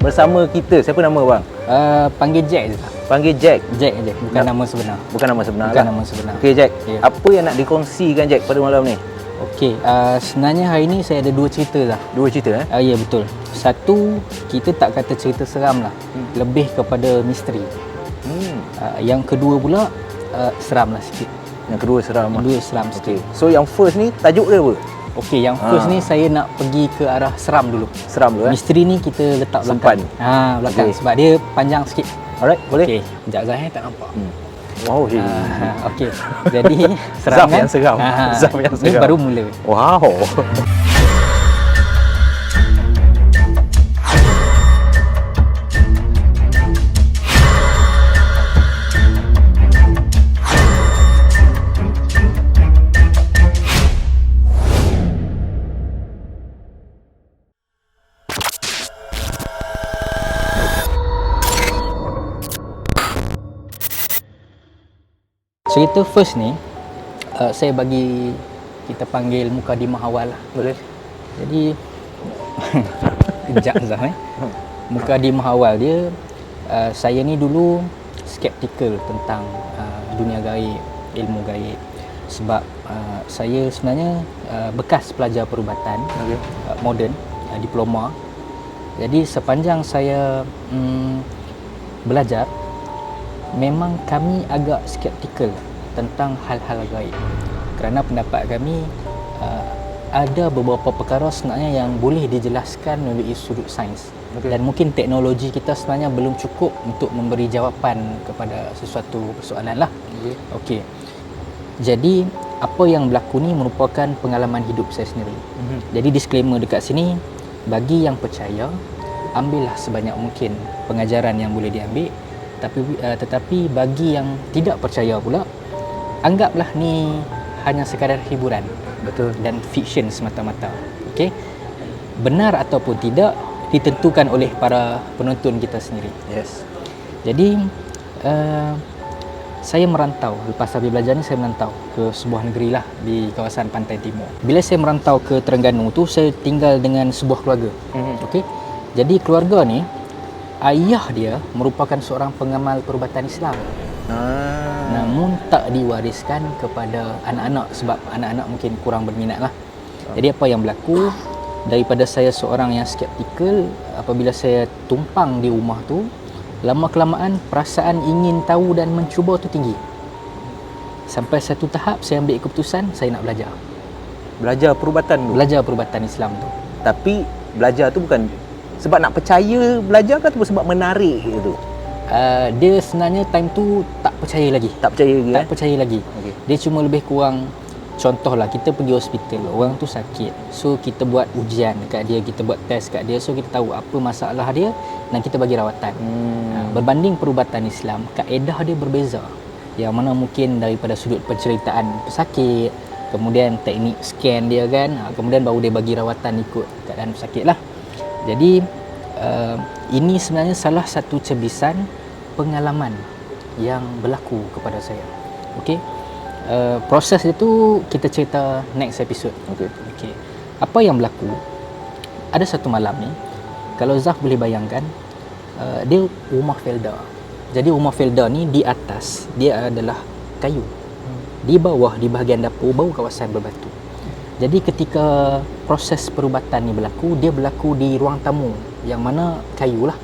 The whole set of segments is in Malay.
bersama kita. Siapa nama bang? Panggil Jack je. Panggil Jack. Jack je, bukan nama sebenar. Bukan nama sebenar Bukan lah. nama sebenar. Okey Jack, Ya. apa yang nak dikongsikan Jack pada malam ni? Okey, sebenarnya hari ni saya ada dua cerita lah. Dua cerita Ya betul. Satu, kita tak kata cerita seram lah. Lebih kepada misteri. Yang kedua pula seram lah sikit. Yang kedua seram lah. Kedua seram sikit. Okey. So yang first ni tajuk dia apa? Okey, yang first ni saya nak pergi ke arah seram dulu. Seram dulu Misteri ni kita letak Simpan. belakang. Belakang Okey. sebab dia panjang sikit. Alright, boleh? Okey, sekejap Zahir tak nampak. Wow, Okey. Jadi seram Zaf kan? yang seram. Zaf yang Ni seram. baru mula. Wow. Cerita first ni saya bagi kita panggil mukadimah awal lah. Boleh. Jadi kejap Zah mukadimah awal dia, saya ni dulu skeptikal tentang dunia gaib, ilmu gaib. Sebab saya sebenarnya bekas pelajar perubatan moden, diploma. Jadi sepanjang saya belajar, memang kami agak skeptikal tentang hal-hal gaib. Kerana pendapat kami ada beberapa perkara sebenarnya yang boleh dijelaskan melalui sudut sains. Dan mungkin teknologi kita sebenarnya belum cukup untuk memberi jawapan kepada sesuatu persoalan lah. Okey. Jadi apa yang berlaku ni merupakan pengalaman hidup saya sendiri. Jadi disclaimer dekat sini, bagi yang percaya, ambillah sebanyak mungkin pengajaran yang boleh diambil. Tetapi bagi yang tidak percaya pula, anggaplah ni hanya sekadar hiburan. Betul. Dan fiction semata-mata. Okey. Benar ataupun tidak ditentukan oleh para penonton kita sendiri. Yes. Jadi saya merantau, lepas habis belajar ni saya merantau ke sebuah negeri lah di kawasan Pantai Timur. Bila saya merantau ke Terengganu tu, saya tinggal dengan sebuah keluarga. Okey. Jadi keluarga ni, ayah dia merupakan seorang pengamal perubatan Islam. Namun tak diwariskan kepada anak-anak sebab anak-anak mungkin kurang berminat lah. Jadi apa yang berlaku, daripada saya seorang yang skeptikal, apabila saya tumpang di rumah tu, lama-kelamaan perasaan ingin tahu dan mencuba tu tinggi. Sampai satu tahap saya ambil keputusan saya nak belajar. Belajar perubatan tu. Belajar perubatan Islam tu. Tapi belajar tu bukan sebab nak percaya belajar ke atau sebab menarik gitu? Dia sebenarnya time tu tak percaya lagi. Tak percaya lagi. Tak percaya lagi. Okey. Dia cuma lebih kurang, contohlah kita pergi hospital, orang tu sakit. So kita buat ujian kat dia, kita buat test kat dia, so kita tahu apa masalah dia dan kita bagi rawatan. Berbanding perubatan Islam, kaedah dia berbeza. Yang mana mungkin daripada sudut penceritaan pesakit, kemudian teknik scan dia kan, kemudian baru dia bagi rawatan ikut keadaan pesakit lah. Jadi ini sebenarnya salah satu cebisan pengalaman yang berlaku kepada saya. Okey. Proses itu kita cerita next episode. Okey. Apa yang berlaku? Ada satu malam ni, kalau Zaf boleh bayangkan, dia rumah felda. Jadi rumah felda ni di atas dia adalah kayu. Di bawah, di bahagian dapur baru kawasan berbatu. Jadi ketika proses perubatan ni berlaku, dia berlaku di ruang tamu yang mana kayu lah.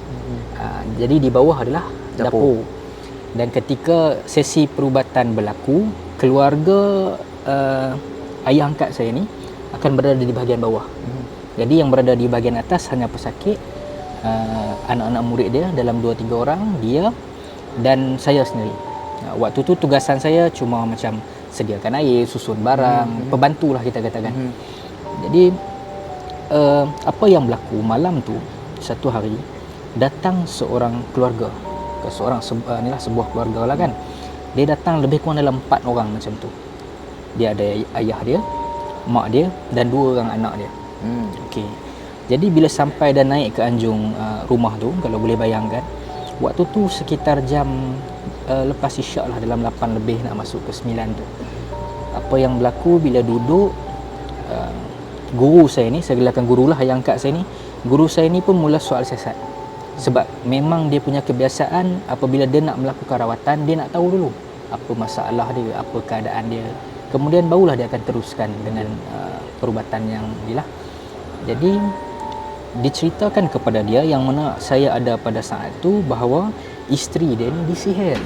Jadi di bawah adalah dapur. Dan ketika sesi perubatan berlaku, keluarga ayah angkat saya ni akan berada di bahagian bawah. Jadi yang berada di bahagian atas hanya pesakit, anak-anak murid dia dalam 2-3 orang, dia dan saya sendiri. Waktu tu tugasan saya cuma macam sediakan air, susun barang, pembantu lah kita katakan. Jadi apa yang berlaku malam tu, satu hari datang seorang keluarga, sebuah keluarga lah kan. Dia datang lebih kurang dalam 4 orang macam tu. Dia ada ayah dia, mak dia dan 2 orang anak dia. Okey. Jadi bila sampai dan naik ke anjung rumah tu, kalau boleh bayangkan, waktu tu sekitar jam lepas isyak lah, dalam 8 lebih nak masuk ke 9 tu. Apa yang berlaku bila duduk, guru saya ni, saya gelarkan guru lah yang angkat saya ni, guru saya ni pun mula soal siasat. Sebab memang dia punya kebiasaan apabila dia nak melakukan rawatan, dia nak tahu dulu apa masalah dia, apa keadaan dia. Kemudian barulah dia akan teruskan dengan perubatan yang inilah. Jadi diceritakan kepada dia yang mana saya ada pada saat itu bahawa isteri dia ni disihir.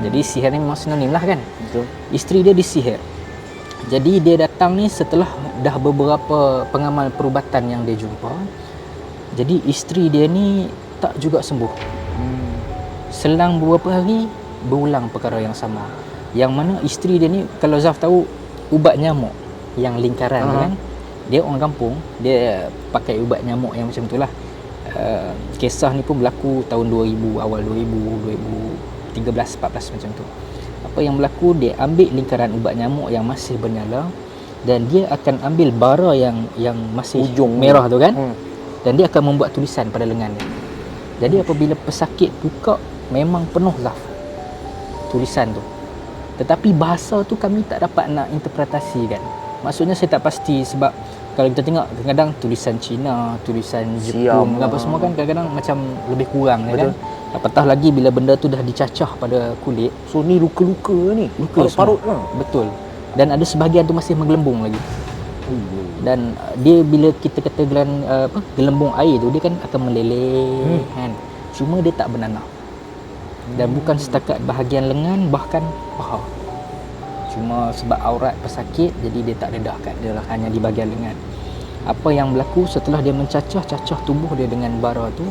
Jadi sihir ni memang sinonim lah kan. Betul. Isteri dia disihir. Jadi dia datang ni setelah dah beberapa pengamal perubatan yang dia jumpa. Jadi isteri dia ni tak juga sembuh. Selang beberapa hari berulang perkara yang sama. Yang mana isteri dia ni, kalau Zaf tahu ubat nyamuk yang lingkaran kan, dia orang kampung, dia pakai ubat nyamuk yang macam itulah. Kisah ni pun berlaku tahun 2000, awal 2000, 2013, 14 macam tu. Apa yang berlaku, dia ambil lingkaran ubat nyamuk yang masih bernyala dan dia akan ambil bara yang masih Ujung merah tu kan. Dan dia akan membuat tulisan pada lengan dia. Jadi apabila pesakit buka, memang penuh Zaf tulisan tu. Tetapi bahasa tu kami tak dapat nak interpretasikan. Maksudnya saya tak pasti sebab kalau kita tengok kadang-kadang tulisan Cina, tulisan Jepun, apa semua kan kadang-kadang macam lebih kurang kan. Apatah lagi bila benda tu dah dicacah pada kulit. So ni luka-luka ni. Luka parut semua. Betul. Dan ada sebahagian tu masih menggelembung lagi. Dan dia bila kita kata gelembung air tu, dia kan akan meleleh kan. Cuma dia tak bernanah. Dan bukan setakat bahagian lengan, bahkan paha. Cuma sebab aurat pesakit, jadi dia tak dedahkan, dia lah hanya di bahagian lengan. Apa yang berlaku setelah dia cacah tubuh dia dengan bara tu,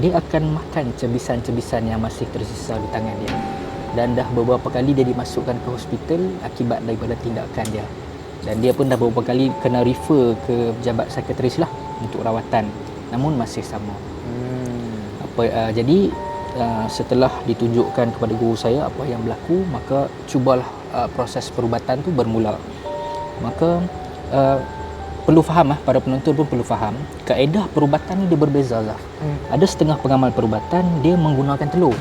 dia akan makan cebisan-cebisan yang masih tersisa di tangan dia. Dan dah beberapa kali dia dimasukkan ke hospital akibat daripada tindakan dia. Dan dia pun dah beberapa kali kena refer ke pejabat psikiatris lah untuk rawatan. Namun masih sama. Jadi setelah ditunjukkan kepada guru saya apa yang berlaku, maka cubalah proses perubatan tu bermula. Maka perlu faham para penonton pun perlu faham, kaedah perubatan ni dia berbeza Zaf. Ada setengah pengamal perubatan dia menggunakan telur.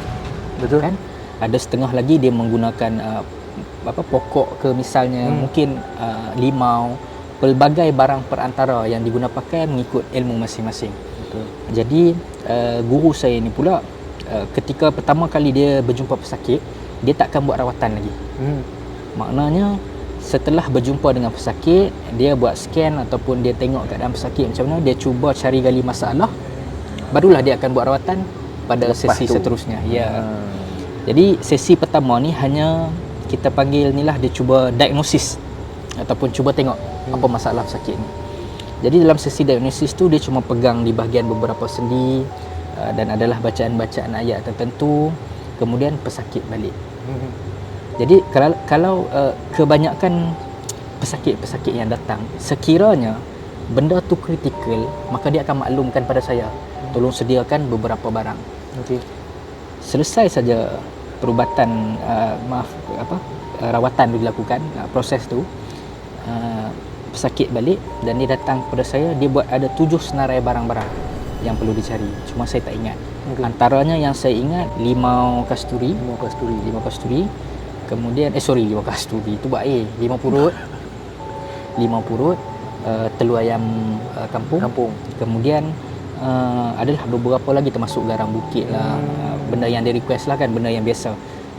Betul kan? Ada setengah lagi dia menggunakan pokok ke misalnya, mungkin limau, pelbagai barang perantara yang diguna pakai mengikut ilmu masing-masing. Betul. Jadi guru saya ni pula ketika pertama kali dia berjumpa pesakit, dia takkan buat rawatan lagi. Maknanya setelah berjumpa dengan pesakit, dia buat scan ataupun dia tengok keadaan pesakit macam mana, dia cuba cari gali masalah, barulah dia akan buat rawatan pada Lepas sesi tu. seterusnya. Ya. Jadi sesi pertama ni hanya kita panggil ni lah, dia cuba diagnosis ataupun cuba tengok apa masalah pesakit ni. Jadi dalam sesi diagnosis tu dia cuma pegang di bahagian beberapa sendi dan adalah bacaan-bacaan ayat tertentu, kemudian pesakit balik. Jadi kalau kebanyakan pesakit-pesakit yang datang, sekiranya benda tu kritikal, maka dia akan maklumkan pada saya, tolong sediakan beberapa barang. Selesai saja perubatan, rawatan dilakukan, proses tu, pesakit balik dan dia datang kepada saya, dia buat ada 7 senarai barang-barang yang perlu dicari. Cuma saya tak ingat. Antaranya yang saya ingat limau kasturi. Kemudian limau kasturi tu buat air, limau purut, telur ayam kampung. Kemudian adalah beberapa lagi termasuk garam bukit lah, benda yang dia request lah kan, benda yang biasa.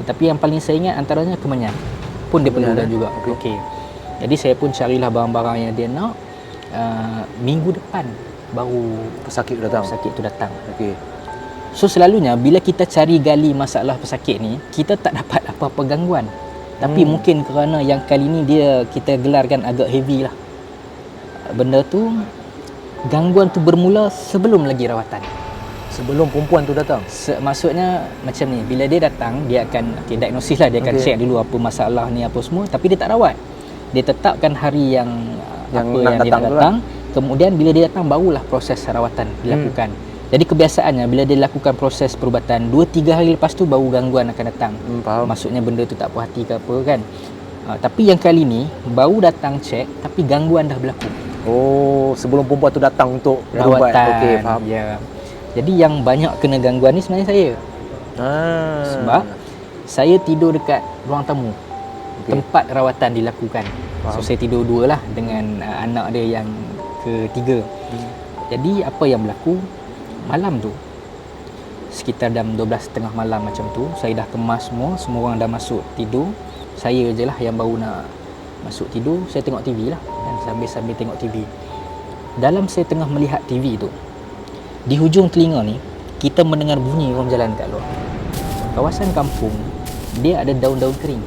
Tapi yang paling saya ingat antaranya kemenyan pun dia perlukan juga. Okey. Jadi saya pun carilah barang-barang yang dia nak. Minggu depan baru pesakit tu datang. Okey. So selalunya bila kita cari gali masalah pesakit ni, kita tak dapat apa-apa gangguan. Tapi mungkin kerana yang kali ni kita gelarkan agak heavy lah. Benda tu, gangguan tu bermula sebelum lagi rawatan. Sebelum perempuan tu datang. Maksudnya macam ni, bila dia datang, dia akan diagnosis lah, dia akan check dulu apa masalah ni apa semua, tapi dia tak rawat. Dia tetapkan hari yang dia nak datang. Kemudian bila dia datang, barulah proses rawatan dilakukan. Jadi kebiasaannya bila dia lakukan proses perubatan, 2-3 hari lepas tu baru gangguan akan datang. Faham. Maksudnya benda tu tak puas hati ke apa kan. Tapi yang kali ni baru datang cek, tapi gangguan dah berlaku. Oh, sebelum perempuan tu datang untuk rawatan. Okey, faham. Ya. Jadi yang banyak kena gangguan ni sebenarnya saya. Sebab saya tidur dekat ruang tamu. Tempat rawatan dilakukan. Faham. So saya tidur 2 lah dengan anak dia yang ketiga. Jadi apa yang berlaku, malam tu sekitar jam 12.30 malam macam tu, saya dah kemas semua orang dah masuk tidur. Saya je lah yang baru nak masuk tidur. Saya tengok TV lah, dan sambil tengok TV. Dalam saya tengah melihat TV tu, di hujung telinga ni kita mendengar bunyi orang berjalan kat luar. Kawasan kampung dia ada daun-daun kering.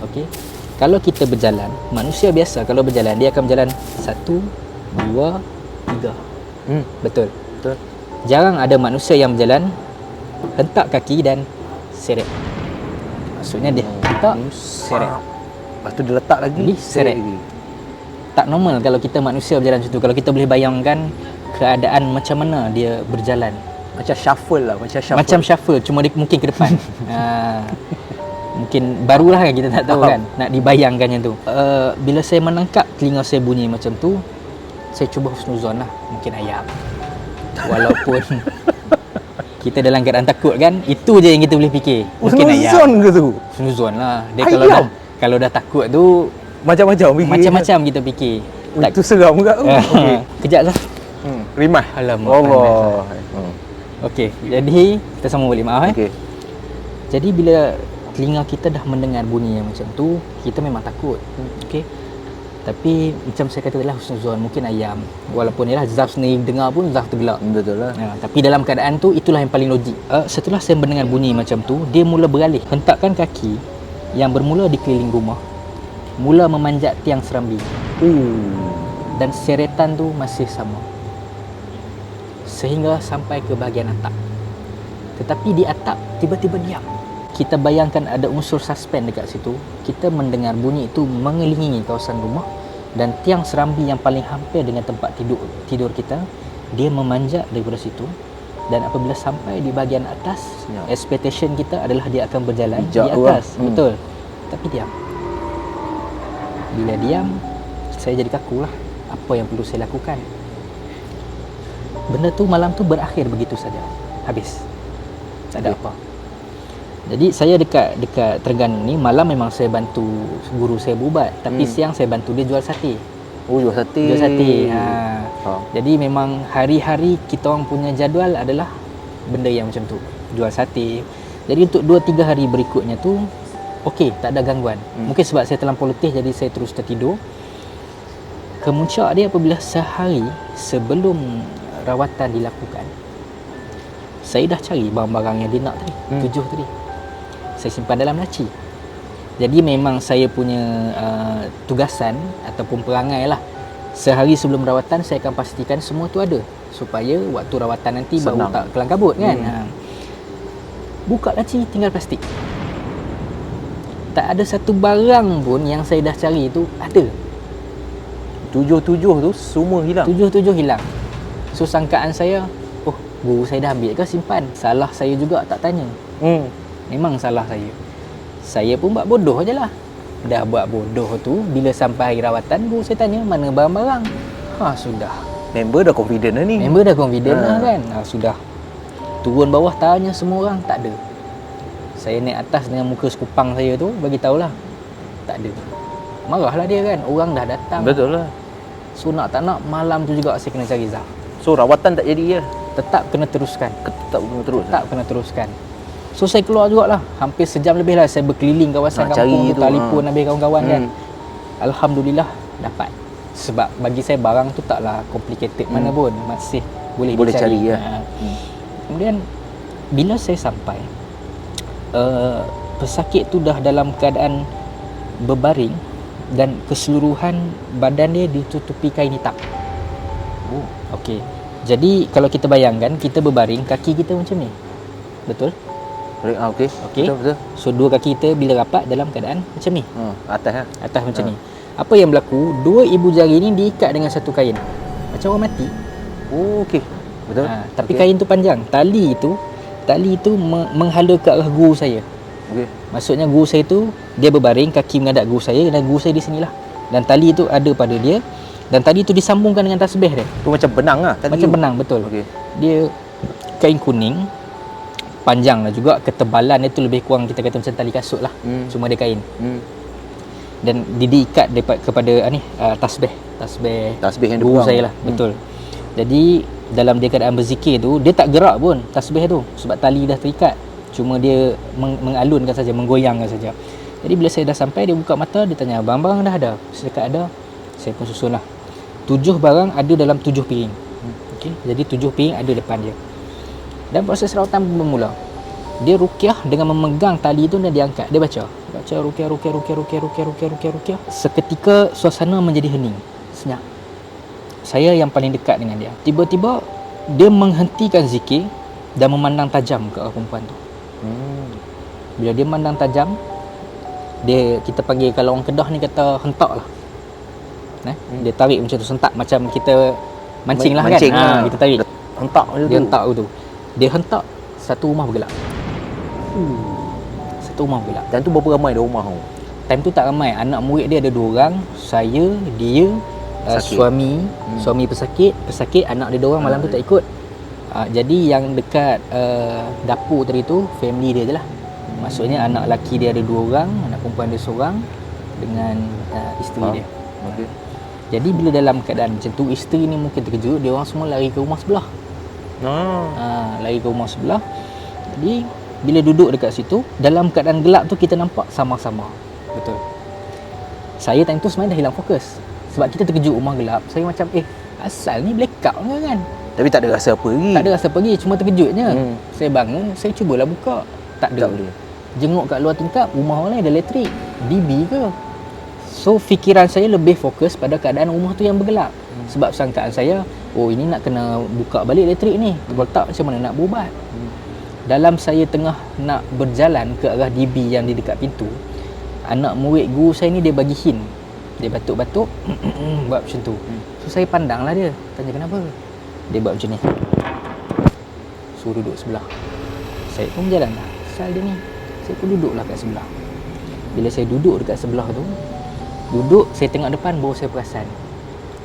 Okey. Kalau kita berjalan, manusia biasa kalau berjalan dia akan berjalan 1, 2, 3. Betul. Betul. Jarang ada manusia yang berjalan hentak kaki dan seret. Maksudnya dia hentak, seret. Lepas tu dia letak lagi, Ni seret. Tak normal kalau kita manusia berjalan macam tu. Kalau kita boleh bayangkan keadaan macam mana dia berjalan. Macam shuffle lah, Macam shuffle, cuma dia mungkin ke depan. Mungkin barulah kan, kita tak tahu kan. Nak dibayangkan yang tu. Bila saya menangkap telinga saya bunyi macam tu, saya cuba husnuzon lah. Mungkin ayam. Walaupun kita dalam keadaan takut kan, itu je yang kita boleh fikir. Mungkin ayam. Husnuzon ke tu? Husnuzon lah. Dia Ayam? kalau dah takut tu Macam-macam fikir. macam-macam kita fikir. Itu seram juga tu. Okey. Kejap lah. Rimah. Alamak, Allah. Okey, jadi kita sambung balik, maaf Okey. Jadi bila telinga kita dah mendengar bunyi yang macam tu, kita memang takut. Okey. Tapi macam saya kata tadi lah, husnuzon, mungkin ayam. Walaupun yalah Zaf sendiri dengar pun Zaf tergelak. Betul lah. Tapi dalam keadaan tu itulah yang paling logik. Setelah saya mendengar bunyi macam tu, dia mula beralih, hentakkan kaki yang bermula di keliling rumah, mula memanjat tiang serambi. Dan seretan tu masih sama sehingga sampai ke bahagian atap. Tetapi di atap tiba-tiba diam. Kita bayangkan ada unsur suspense dekat situ. Kita mendengar bunyi itu mengelilingi kawasan rumah, dan tiang serambi yang paling hampir dengan tempat tidur kita, dia memanjat daripada situ. Dan apabila sampai di bahagian atas, expectation kita adalah dia akan berjalan di atas. Betul. Tapi diam. Bila diam, saya jadi kaku lah. Apa yang perlu saya lakukan? Benda tu malam tu berakhir begitu saja. Habis. Tak ada apa. Jadi saya dekat Terengganu ni, malam memang saya bantu guru saya berubat, tapi siang saya bantu dia jual sate. Jual sate. Jual sate. Jadi memang hari-hari kita orang punya jadual adalah benda yang macam tu. Jual sate. Jadi untuk 2-3 hari berikutnya tu okey, tak ada gangguan. Mungkin sebab saya terlampau letih, jadi saya terus tertidur. Kemuncak dia apabila sehari sebelum rawatan dilakukan, saya dah cari barang-barang yang dia nak tadi, 7 tadi. Saya simpan dalam laci. Jadi memang saya punya tugasan ataupun perangai lah, sehari sebelum rawatan saya akan pastikan semua tu ada, supaya waktu rawatan nanti senang, baru tak kelang kabut kan. Buka laci, tinggal plastik. Tak ada satu barang pun yang saya dah cari tu ada. 7 tu semua hilang. 7 hilang. So sangkaan saya, oh guru saya dah ambil ke simpan? Salah saya juga tak tanya. Memang salah saya. Saya pun buat bodoh je lah. Dah buat bodoh tu, bila sampai hari rawatan, guru saya tanya mana barang-barang. Sudah. Member dah confident dah ni. Member dah confident lah kan. Sudah. Turun bawah tanya semua orang, tak ada. Saya naik atas dengan muka sekupang saya tu, bagi tahulah tak ada. Marahlah dia kan, orang dah datang. Betul lah. So nak tak nak, malam tu juga saya kena cari Zaf. So rawatan tak jadi ya? Tetap kena teruskan. Tetap kena teruskan. So saya keluar jugalah, hampir sejam lebih lah saya berkeliling kawasan kampung tu, telefon habis kawan-kawan kan. Alhamdulillah dapat. Sebab bagi saya barang tu taklah complicated mana pun, masih boleh cari ya. Kemudian bila saya sampai, pesakit tu dah dalam keadaan berbaring dan keseluruhan badan dia ditutupi kain hitam. Okey. Jadi kalau kita bayangkan, kita berbaring, kaki kita macam ni. Betul? Okey. Betul. So dua kaki kita bila rapat dalam keadaan macam ni. Atas lah. Atas macam ni. Apa yang berlaku, dua ibu jari ni diikat dengan satu kain. Macam orang mati. Okey. Betul. Tapi kain tu panjang. Tali itu menghala ke arah guru saya. Okey. Maksudnya guru saya tu dia berbaring, kaki menghadap guru saya, dan guru saya di sinilah. Dan tali itu ada pada dia, dan tali itu disambungkan dengan tasbih dia. Tu macam benang lah tali. Macam benang, betul. Okey. Dia kain kuning, panjang lah juga, ketebalan dia tu lebih kurang kita kata macam tali kasut lah. Cuma dia kain. Dan diikat kepada tasbih yang guru dipegang. saya lah. Betul. Jadi dalam dia keadaan berzikir tu, dia tak gerak pun tasbih tu sebab tali dah terikat. Cuma dia mengalunkan saja, menggoyangkan saja. Jadi bila saya dah sampai, dia buka mata, dia tanya, barang-barang dah ada? Saya cakap ada. Saya pun susun lah. 7 barang ada dalam 7 piring. Okay? Jadi 7 piring ada depan dia. Dan proses rawatan pun bermula. Dia ruqyah dengan memegang tali tu dan dia angkat. Dia baca ruqyah. Seketika suasana menjadi hening, senyap. Saya yang paling dekat dengan dia. Tiba-tiba dia menghentikan zikir dan memandang tajam ke arah perempuan tu. Bila dia memandang tajam, kita panggil, kalau orang Kedah ni kata hentak lah. Dia tarik macam tu, sentak macam kita mancing lah kan. Kita tarik. Hentak macam tu. Dia hentak tu. Dia hentak, satu rumah bergelap. Satu rumah bergelap. Dan tu berapa ramai di rumah tu? Time tu tak ramai. Anak murid dia ada 2 orang. Saya, dia, suami pesakit, anak dia 2 orang malam tu tak ikut. Jadi yang dekat dapur tadi tu family dia je lah. Maksudnya anak lelaki dia ada 2 orang, anak perempuan dia seorang dengan isteri dia. Okay. Jadi bila dalam keadaan macam tu, isteri ni mungkin terkejut, dia orang semua lari ke rumah sebelah. Lari ke rumah sebelah. Jadi bila duduk dekat situ, dalam keadaan gelap tu kita nampak sama-sama. Betul. Saya time tu sebenarnya dah hilang fokus. Sebab kita terkejut rumah gelap. Saya macam asal ni blackout ke kan? Tapi tak ada rasa apa lagi. Tak ada rasa pergi, cuma terkejutnya. Saya bangun, saya cubalah buka. Tak ada. Jenguk kat luar tingkap, rumah orang lain ada elektrik. DB ke? So fikiran saya lebih fokus pada keadaan rumah tu yang bergelap. Sebab sangkaan saya, ini nak kena buka balik elektrik ni. Kalau tak, macam mana nak berubat? Dalam saya tengah nak berjalan ke arah DB yang di dekat pintu, anak murid guru saya ni dia bagi hint. Dia batuk-batuk buat macam tu. So saya pandanglah dia, tanya kenapa. Dia buat macam ni, suruh duduk sebelah. Saya pun berjalan lah, asal dia ni. Saya pun duduklah kat sebelah. Bila saya duduk dekat sebelah tu, saya tengok depan, baru saya perasan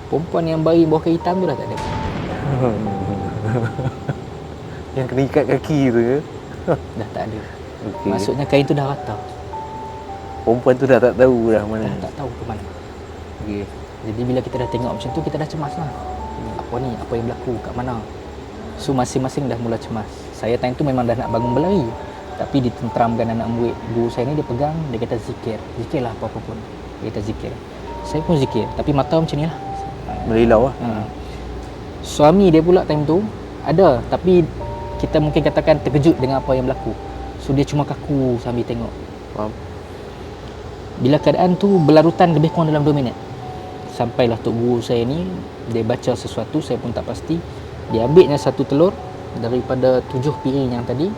perempuan yang baring bawah kain hitam tu dah tak ada. Yang kena ikat kaki tu ke? Dah tak ada. Okay. Maksudnya kain tu dah rata. Perempuan tu dah tak tahu dah mana. Dah tak tahu ke mana. Okay. Jadi bila kita dah tengok macam tu, kita dah cemas lah. Apa ni? Apa yang berlaku? Kat mana? So masing-masing dah mula cemas. Saya time tu memang dah nak bangun berlari, tapi ditenteramkan anak murid guru saya ni. Dia pegang, dia kata zikir. Zikirlah apa-apa pun. Dia kata zikir. Saya pun zikir, tapi mata macam ni lah. Merilau lah. Suami dia pula time tu ada, tapi kita mungkin katakan terkejut dengan apa yang berlaku. So dia cuma kaku sambil tengok. Faham. Bila keadaan tu berlarutan lebih kurang dalam 2 minit, sampailah tok guru saya ni, dia baca sesuatu, saya pun tak pasti. Dia ambilnya satu telur daripada 7 piring yang tadi.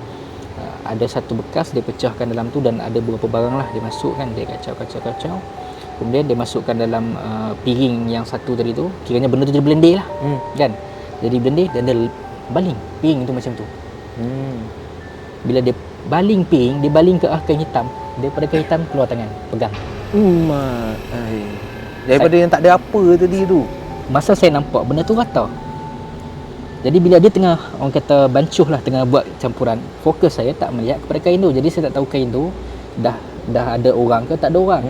Ada satu bekas, dia pecahkan dalam tu dan ada beberapa barang lah dia masukkan. Dia kacau. Kemudian dia masukkan dalam piring yang satu tadi tu. Kiranya benda tu jadi blender lah, kan? Jadi blender dan dia baling piring tu macam tu. Bila dia baling piring, dia baling ke arah kain hitam. Daripada kain hitam keluar tangan, pegang. Daripada yang tak ada apa tadi tu. Masa saya nampak benda tu rata. Jadi bila dia tengah, orang kata bancuh lah, tengah buat campuran, fokus saya tak melihat kepada kain tu. Jadi saya tak tahu kain tu dah ada orang ke tak ada orang.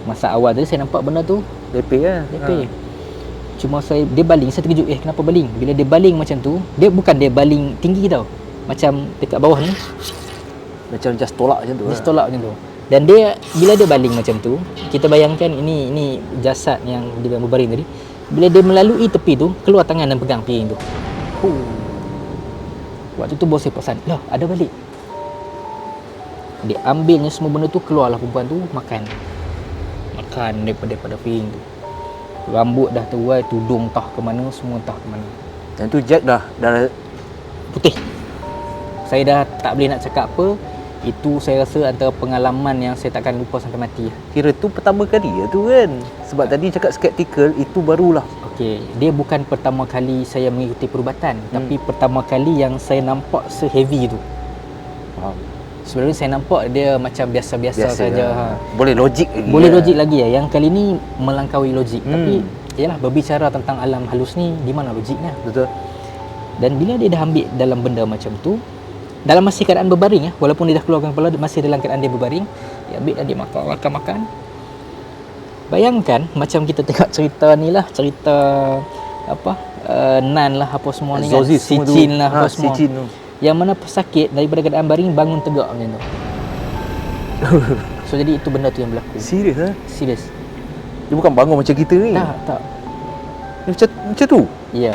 Masa awal tadi saya nampak benda tu Lepeh lah. Cuma dia baling, saya terkejut, kenapa baling? Bila dia baling macam tu, dia bukan dia baling tinggi tau. Macam dekat bawah ni, Macam just tolak macam tu dia tolak macam tu. Dan dia, bila dia baling macam tu, kita bayangkan ini jasad yang dia berbaring tadi. Bila dia melalui tepi tu, keluar tangan dan pegang piring tu. Waktu tu baru saya perasan, ada balik. Dia ambilnya semua benda tu, keluarlah perempuan tu makan daripada piring tu. Rambut dah terurai, tudung entah ke mana, semua entah ke mana. Dan tu Jack dah Putih. Saya dah tak boleh nak cakap apa. Itu saya rasa antara pengalaman yang saya takkan lupa sampai mati. Kira tu pertama kali tu kan. Sebab tadi cakap skeptikal, itu barulah. Okey, dia bukan pertama kali saya mengikuti perubatan, tapi pertama kali yang saya nampak se-heavy tu. Faham. Sebenarnya saya nampak dia macam biasa-biasa saja. Boleh logik lagi. Boleh logik lagi ya. Yang kali ni melangkaui logik. Tapi yalah, berbicara tentang alam halus ni, di mana logiknya? Betul. Dan bila dia dah ambil dalam benda macam tu, dalam masih keadaan berbaring walaupun dia dah keluarkan kepala, masih dalam keadaan dia berbaring, dia ambil dan dia makan. Bayangkan macam kita tengok cerita ni lah, cerita Nan lah apa semua ni kan. Exorcist semua tu. Sicin lah apa semua. Sicin tu. Yang mana pesakit daripada keadaan baring bangun tegak macam tu. So jadi itu benda tu yang berlaku. Serius ah? Serius. Dia bukan bangun macam kita ni. Tak. Dia macam tu. Ya.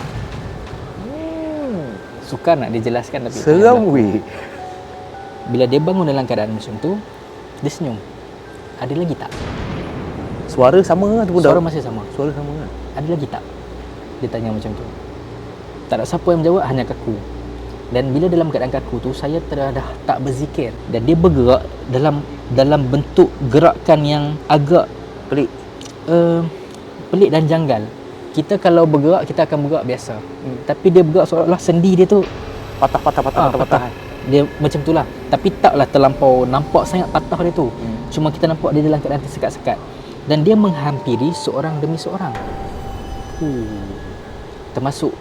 Sukar nak dijelaskan tapi itu yang Seram berlaku. weh. Bila dia bangun dalam keadaan macam tu, dia senyum. Ada lagi tak? Suara sama ataupun Suara masih sama. Suara sama kan? Ada lagi tak? Dia tanya macam tu. Tak ada siapa yang menjawab, hanya kaku. Dan bila dalam keadaan kaku tu, saya dah tak berzikir. Dan dia bergerak dalam bentuk gerakan yang agak Pelik. pelik dan janggal. Kita kalau bergerak, kita akan bergerak biasa. Tapi dia bergerak seolah-olah sendi dia tu patah. Dia macam tu lah. Tapi taklah terlampau nampak sangat patah dia tu. Cuma kita nampak dia dalam keadaan tersekat-sekat. Dan dia menghampiri seorang demi seorang. Termasuk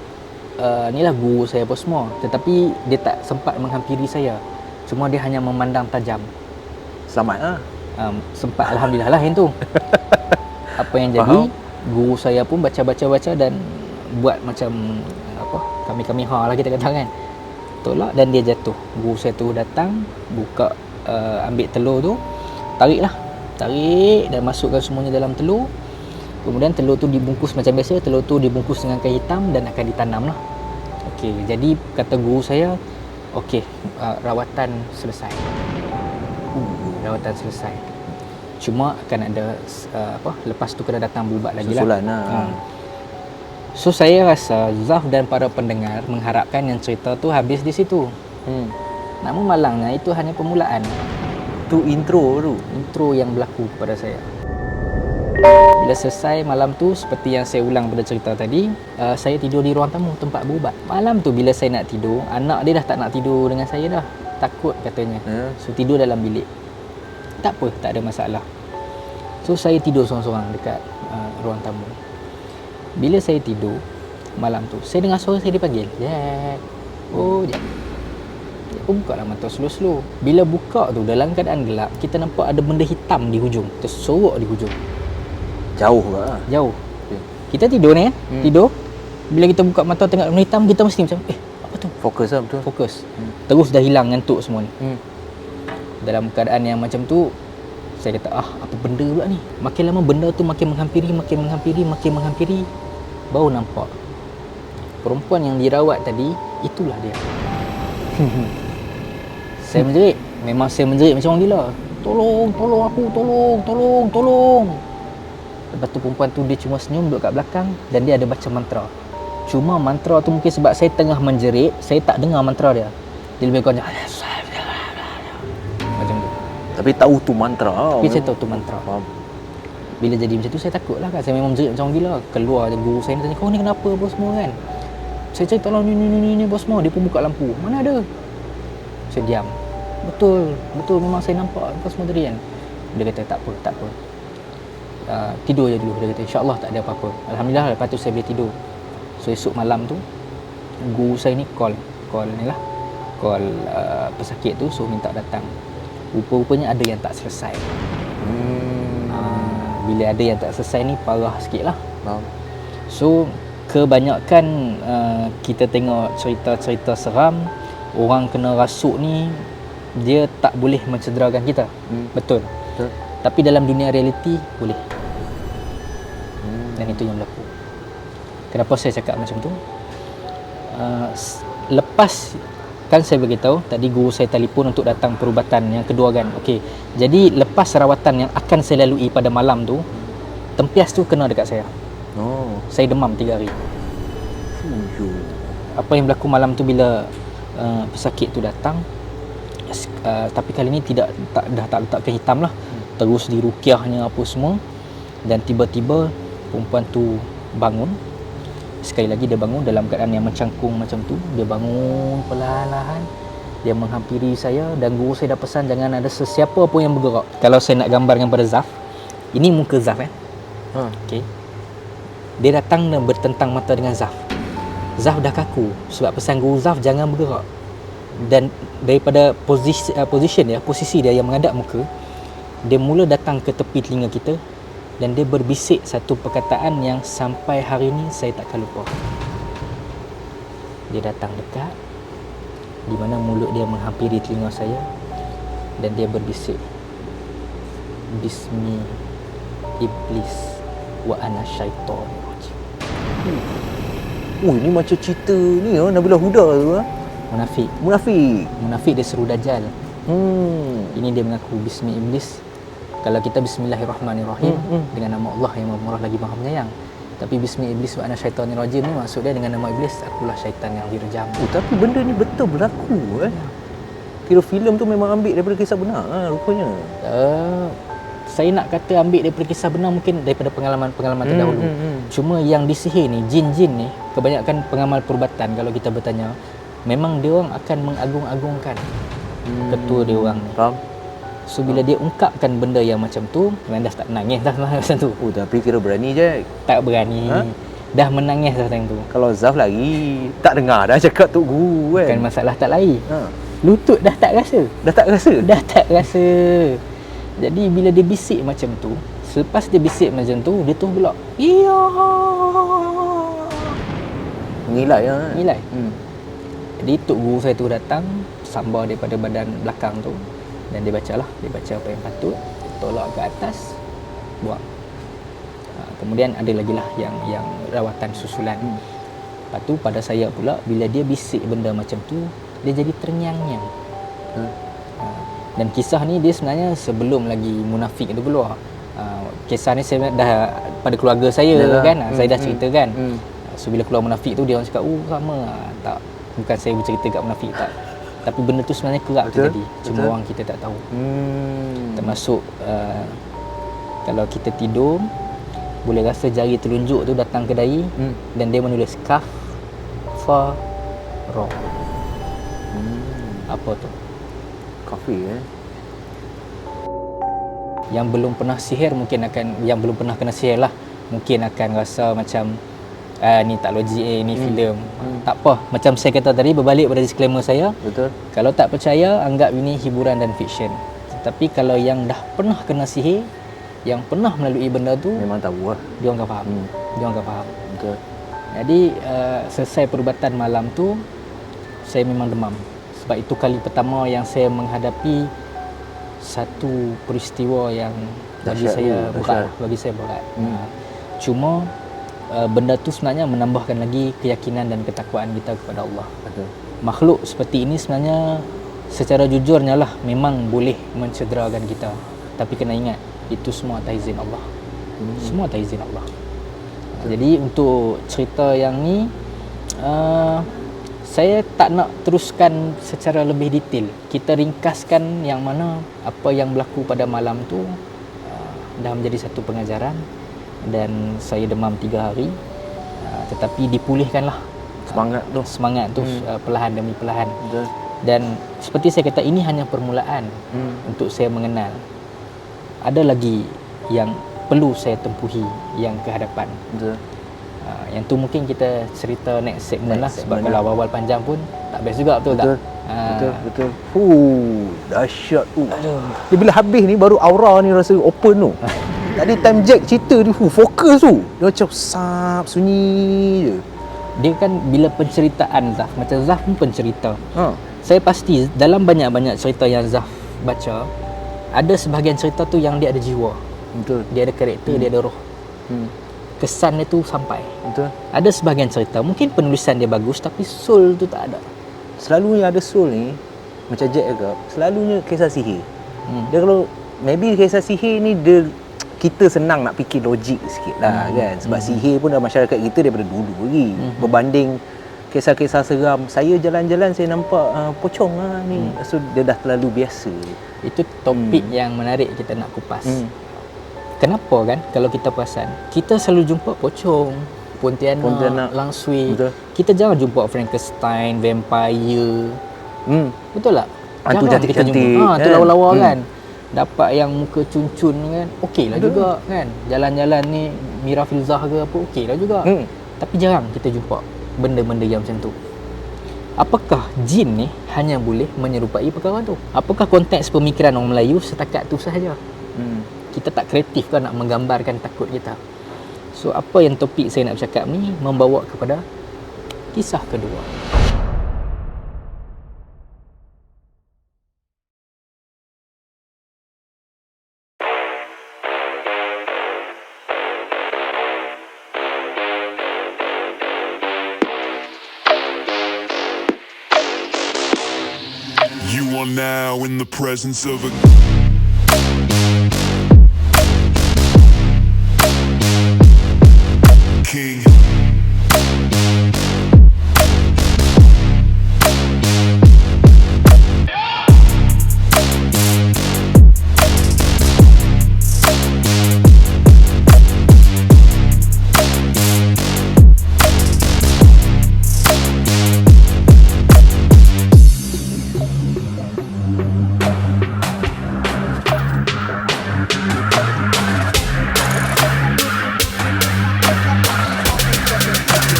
ni lah guru saya apa semua. Tetapi dia tak sempat menghampiri saya. Cuma dia hanya memandang tajam. Selamat lah. Sempat alhamdulillah lah yang tu. Apa yang jadi, guru saya pun baca dan buat macam apa, kami lah kita kata kan. Tolak dan dia jatuh. Guru saya tu datang, buka, ambil telur tu, tarik dan masukkan semuanya dalam telur. Kemudian telur tu dibungkus macam biasa, telur tu dibungkus dengan kain hitam dan akan ditanam lah. Okey, jadi kata guru saya, okey, rawatan selesai. Rawatan selesai. Cuma akan ada lepas tu kena datang berubat lagi lah. Susulan lah. So saya rasa Zaf dan para pendengar mengharapkan yang cerita tu habis di situ. Namun malangnya itu hanya permulaan. Tu intro yang berlaku kepada saya. Bila selesai malam tu, seperti yang saya ulang pada cerita tadi, saya tidur di ruang tamu tempat berubat. Malam tu bila saya nak tidur, anak dia dah tak nak tidur dengan saya dah. Takut katanya. So tidur dalam bilik. Tak apa, tak ada masalah. So saya tidur seorang-seorang dekat ruang tamu. Bila saya tidur malam tu, saya dengar suara saya dipanggil. Jack. Jack. Dia pun buka lah mata slow-slow. Bila buka tu dalam keadaan gelap, kita nampak ada benda hitam di hujung, tersorok di hujung. Jauh lah. Jauh. Kita tidur ni tidur. Bila kita buka mata tengok benda hitam, kita mesti macam apa tu? Fokus lah betul. Fokus. Terus dah hilang ngantuk semua ni. Dalam keadaan yang macam tu, saya kata, apa benda pula ni? Makin lama benda tu makin menghampiri. Baru nampak perempuan yang dirawat tadi, itulah dia. Saya menjerit. Memang saya menjerit macam orang gila. Tolong aku, tolong. Lepas tu perempuan tu dia cuma senyum duduk kat belakang dan dia ada baca mantra. Cuma mantra tu mungkin sebab saya tengah menjerit, saya tak dengar mantra dia. Dia lebih kurang macam tu. Tapi tahu tu mantra. Tapi saya tahu tu mantra. Bila jadi macam tu saya takut lah kan. Saya memang menjerit macam orang gila. Keluar je guru saya ni tanya, kau ni kenapa apa semua kan. Saya cakap tolong ni apa semua. Dia pun buka lampu. Mana ada? Saya diam. Betul memang saya nampak apa semua tadi kan. Dia kata tak apa. Tidur je dulu. Dia kata insyaAllah tak ada apa-apa. Alhamdulillah lepas tu saya boleh tidur. So esok malam tu guru saya ni call pesakit tu suruh minta datang. Rupa-rupanya ada yang tak selesai. Bila ada yang tak selesai ni parah sikit lah. So kebanyakan kita tengok cerita-cerita seram, orang kena rasuk ni dia tak boleh mencederakan kita. Betul. Tapi dalam dunia realiti boleh. Dan itu yang berlaku. Kenapa saya cakap macam tu? Lepas kan saya beritahu tadi guru saya telefon untuk datang perubatan yang kedua kan. Okey. Jadi lepas rawatan yang akan saya lalui pada malam tu, tempias tu kena dekat saya. Saya demam 3 hari. Apa yang berlaku malam tu bila pesakit tu datang, tapi kali ni dah tak letakkan hitam lah. Terus dirukiahnya apa semua. Dan tiba-tiba perempuan tu bangun. Sekali lagi dia bangun dalam keadaan yang mencangkung macam tu. Dia bangun perlahan-lahan. Dia menghampiri saya dan guru saya dah pesan jangan ada sesiapa pun yang bergerak. Kalau saya nak gambarkan pada Zaf, ini muka Zaf kan. Okey. Dia datang dan bertentang mata dengan Zaf. Zaf dah kaku sebab pesan guru Zaf jangan bergerak. Dan daripada posisi dia yang menghadap muka, dia mula datang ke tepi telinga kita dan dia berbisik satu perkataan yang sampai hari ni saya takkan lupa. Dia datang dekat, di mana mulut dia menghampiri telinga saya dan dia berbisik, Bismi iblis wa ana syaitan. Ini macam cerita ni Nabilah Huda tu Munafik dia seru Dajjal. Ini dia mengaku Bismi iblis. Kalau kita Bismillahirrahmanirrahim dengan nama Allah yang Maha Murah lagi Maha Penyayang. Tapi Bismi iblis wa ana syaitanir rajim ni maksud dia dengan nama iblis, akulah syaitan yang direjam. Tapi benda ni betul berlaku Kira filem tu memang ambil daripada kisah benar rupanya. Saya nak kata ambil daripada kisah benar mungkin daripada pengalaman-pengalaman terdahulu. Cuma yang disihir ni, jin-jin ni, kebanyakan pengamal perubatan kalau kita bertanya, memang dia orang akan mengagung-agungkan ketua dia orang ni. Faham? So bila dia ungkapkan benda yang macam tu, memang dah tak nangis dah macam tu. Tapi kira berani je. Tak berani. Dah menangis dah time tu. Kalau Zaf lagi tak dengar dah cakap Tok Guru Bukan masalah tak lari. Lutut dah tak rasa. Dah tak rasa. Jadi bila dia bisik macam tu, selepas dia bisik macam tu, dia tu pula iya. Ngilai. Jadi Tok Guru saya tu datang sambar daripada badan belakang tu dan dia baca apa yang patut, tolak ke atas, buang. Kemudian ada lagi lah yang rawatan susulan. Lepas tu pada saya pula, bila dia bisik benda macam tu, dia jadi ternyang-nyang. Dan kisah ni dia sebenarnya sebelum lagi munafik itu keluar. Kisah ni saya dah pada keluarga saya kan, saya dah ceritakan. So bila keluar munafik tu, dia orang cakap sama. Tak, bukan saya bercerita kat munafik, tak. Tapi benda tu sebenarnya kerap terjadi. Cuma orang kita tak tahu. Termasuk kalau kita tidur, boleh rasa jari telunjuk tu datang ke dahi dan dia menulis kaf fa ra. Apa tu? Kafe Yang belum pernah sihir mungkin akan, yang belum pernah kena sihir lah, mungkin akan rasa macam ni tak logik, ni filem. Tak apa, macam saya kata tadi, berbalik pada disclaimer saya. Betul. Kalau tak percaya, anggap ini hiburan dan fiksyen. Tapi kalau yang dah pernah kena sihir, yang pernah melalui benda tu, memang tahu lah. Dia orang akan faham. Dia orang akan faham. Betul. Jadi selesai perubatan malam tu, saya memang demam. Sebab itu kali pertama yang saya menghadapi satu peristiwa yang bagi saya berat. Cuma benda tu sebenarnya menambahkan lagi keyakinan dan ketakwaan kita kepada Allah. Betul. Makhluk seperti ini sebenarnya secara jujurnya lah memang boleh mencederakan kita. Tapi kena ingat, itu semua atas izin Allah. Semua atas izin Allah. Jadi untuk cerita yang ni, saya tak nak teruskan secara lebih detail. Kita ringkaskan yang mana apa yang berlaku pada malam tu dah menjadi satu pengajaran. Dan saya demam 3 hari, tetapi dipulihkanlah semangat tu perlahan demi perlahan. Betul. Dan seperti saya kata, ini hanya permulaan untuk saya mengenal. Ada lagi yang perlu saya tempuhi yang ke hadapan. Betul. Yang tu mungkin kita cerita next segment lah. Sebab kalau awal-awal panjang pun tak best juga, betul tak? Betul. Dahsyat tu. Dia bila habis ni baru aura ni rasa open tu. Tadi time Jack cerita dia fokus tu. Dia macam sap sunyi je. Dia kan bila penceritaan Zaf, macam Zaf pun pencerita. Saya pasti dalam banyak-banyak cerita yang Zaf baca, ada sebahagian cerita tu yang dia ada jiwa. Betul. Dia ada karakter, dia ada roh. Kesan dia tu sampai. Betul. Ada sebahagian cerita mungkin penulisan dia bagus tapi soul tu tak ada. Selalunya ada soul ni, macam Jack cakap, selalunya kisah sihir. Dia kalau maybe kisah sihir ni dia, kita senang nak fikir logik sikit lah kan. Sebab sihir pun dalam masyarakat kita daripada dulu lagi. Berbanding kisah-kisah seram, saya jalan-jalan saya nampak pocong lah ni. So dia dah terlalu biasa. Itu topik yang menarik kita nak kupas. Kenapa kan kalau kita perasan, kita selalu jumpa pocong, Pontianak, langsui. Betul. Kita jarang jumpa Frankenstein, vampire. Betul tak? Hantu Jarang kita cantik-cantik, jumpa. Tu kan? lawa-lawa kan. Dapat yang muka cun-cun kan, okey lah juga kan. Jalan-jalan ni Mira Filzah ke apa, okey lah juga. Tapi jarang kita jumpa benda-benda yang macam tu. Apakah jin ni hanya boleh menyerupai perkara tu? Apakah konteks pemikiran orang Melayu setakat tu sahaja? Kita tak kreatif kan nak menggambarkan takut kita. So apa yang topik saya nak bercakap ni membawa kepada kisah kedua. You are now in the presence of a king.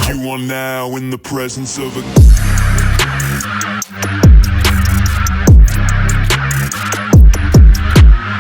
You are now in the presence of a